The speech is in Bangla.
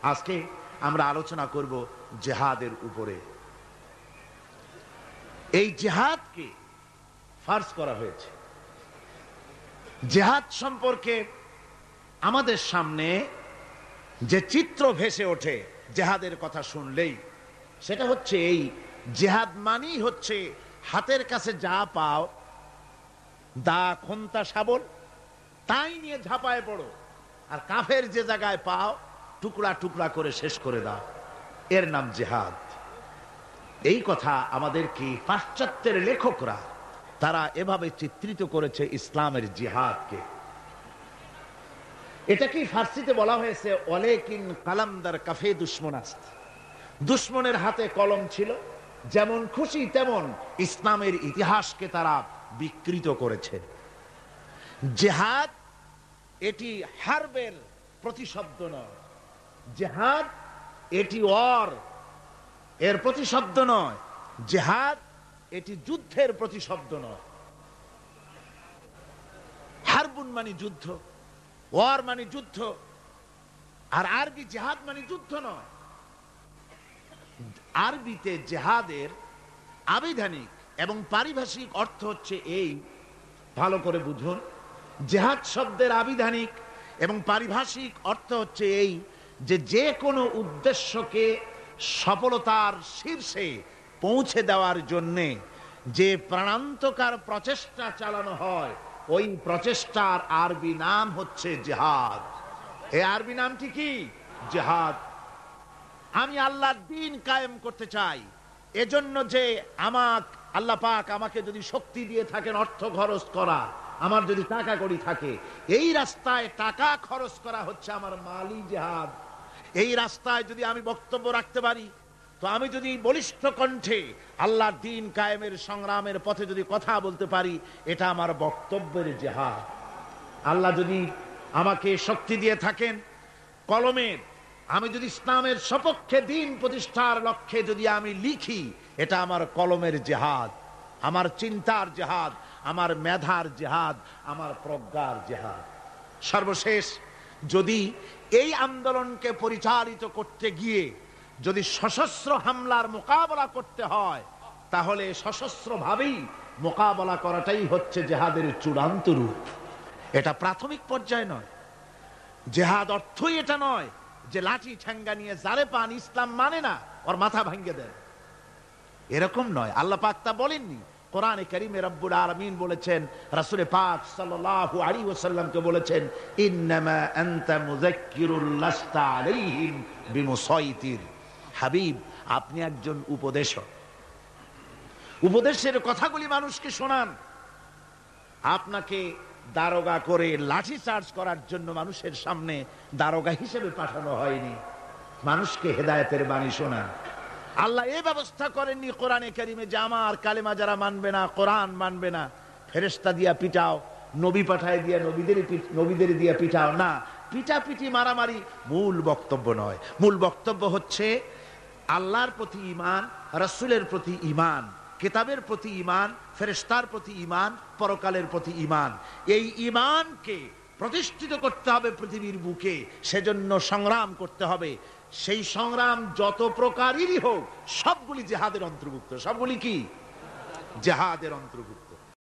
আজকে আমরা আলোচনা করব জিহাদের উপরে। এই জিহাদকে ফার্জ করা হয়েছে। জিহাদ সম্পর্কে আমাদের সামনে যে চিত্র ভেসে ওঠে জিহাদের কথা শুনলেই, সেটা হচ্ছে এই জিহাদ মানেই হচ্ছে হাতের কাছে যা পাও, দা খন্তা শাবল, তাই নিয়ে ঝাঁপায় পড়ো, আর কাফের যে জায়গায় পাও টুকরা টুকরা করে শেষ করে দাও, এর নাম জিহাদ। এই কথা আমাদের কি পাশ্চাত্যের লেখকরা তারা এভাবে চিত্রিত করেছে ইসলামের জিহাদকে। এটা কি ফার্সিতে বলা হয়েছে ওয়ালাকিন কালামদার কাফে দুশমন আস্ত, দুশমনের হাতে কলম ছিল, যেমন খুশি তেমন ইসলামের ইতিহাসকে তারা বিকৃত করেছে। জিহাদ এটি হারবের প্রতিশব্দ নয়, জিহাদ এটি এর প্রতিশব্দ নয়, জিহাদ এটি যুদ্ধের প্রতিশব্দ নয়। হারবুন মানে যুদ্ধ, ওয়ার মানে যুদ্ধ, আর আরবি জিহাদ মানে যুদ্ধ নয়। আরবিতে জিহাদের আবিধানিক এবং পারিভাষিক অর্থ হচ্ছে এই, ভালো করে বুঝুন। জিহাদ শব্দের আবিধানিক এবং পারিভাষিক অর্থ হচ্ছে এই যে যে কোনো উদ্দেশ্যকে সফলতার শীর্ষে পৌঁছে দেওয়ার জন্যে যে প্রাণান্তকার প্রচেষ্টা চালানো হয়, ওই প্রচেষ্টার আরবি নাম হচ্ছে জিহাদ। এই আরবি নামটি কি? জিহাদ। আমি আল্লাহর দ্বীন কায়েম করতে চাই, এজন্য যে আল্লাহ পাক আমাকে যদি শক্তি দিয়ে থাকেন অর্থ খরচ করা, আমার যদি টাকা কড়ি থাকে, এই রাস্তায় টাকা খরচ করা হচ্ছে আমার মালি জিহাদ। এই রাস্তায় যদি আমি বক্তব্য রাখতে পারি, তো আমি যদি বলিষ্ঠ কণ্ঠে আল্লাহর দ্বীন কায়েমের সংগ্রামের পথে যদি কথা বলতে পারি, এটা আমার বক্তব্যের জিহাদ। আল্লাহ যদি আমাকে শক্তি দিয়ে থাকেন কলমের, আমি যদি ইসলামের সপক্ষে দ্বীন প্রতিষ্ঠার লক্ষ্যে যদি আমি লিখি, এটা আমার কলমের জিহাদ, আমার চিন্তার জিহাদ, আমার মেধার জিহাদ, আমার প্রজ্ঞার জিহাদ। সর্বশেষ যদি এই আন্দোলনকে পরিচালিত করতে গিয়ে যদি সশস্ত্র হামলার মোকাবেলা করতে হয়, তাহলে সশস্ত্রভাবেই মোকাবেলা করাটাই হচ্ছে জিহাদের চূড়ান্ত রূপ। এটা প্রাথমিক পর্যায়ে নয়। জিহাদ অর্থই এটা নয় যে লাঠি ঠ্যাঙ্গা নিয়ে যারে পান ইসলাম মানে না ওর মাথা ভাঙ্গে দেন, এরকম নয়। আল্লাহ পাক তা বলেননি। কোরআনে কারীমে রব্বুল আলামিন বলেছেন, রাসূল পাক সাল্লাল্লাহু আলাইহি ওয়াসাল্লামকে বলেছেন, ইন্নামা আনতা মুযাক্কিরুল লাস্তা আলাইহিম বিমুসাইতির। হাবিব, আপনি একজন উপদেশক, উপদেশের কথাগুলি মানুষকে শোনান। আপনাকে দারোগা করে লাঠি চার্জ করার জন্য মানুষের সামনে দারোগা হিসেবে পাঠানো হয়নি, মানুষকে হেদায়েতের বাণী শোনান। আল্লাহ এই ব্যবস্থা করেননি কোরআনে কারীমে যে আমার কালেমা যারা মানবে না, কোরআন মানবে না, ফেরেশতা দিয়া পিটাও, নবী পাঠায় দিয়া নবীদের দিয়া পিটাও। না, পিটাপিটি মারামারি মূল বক্তব্য নয়। মূল বক্তব্য হচ্ছে আল্লাহর প্রতি ঈমান, রাসূলের প্রতি ঈমান, কিতাবের প্রতি ঈমান, ফেরেশতার প্রতি ঈমান, পরকালের প্রতি ঈমান। এই ঈমানকে প্রতিষ্ঠিত করতে হবে পৃথিবীর বুকে, সেজন্য সংগ্রাম করতে হবে। সেই সংগ্রাম যত প্রকারেরই হোক, সবগুলি জিহাদের অন্তর্ভুক্ত। সবগুলি কি? জিহাদের অন্তর্ভুক্ত।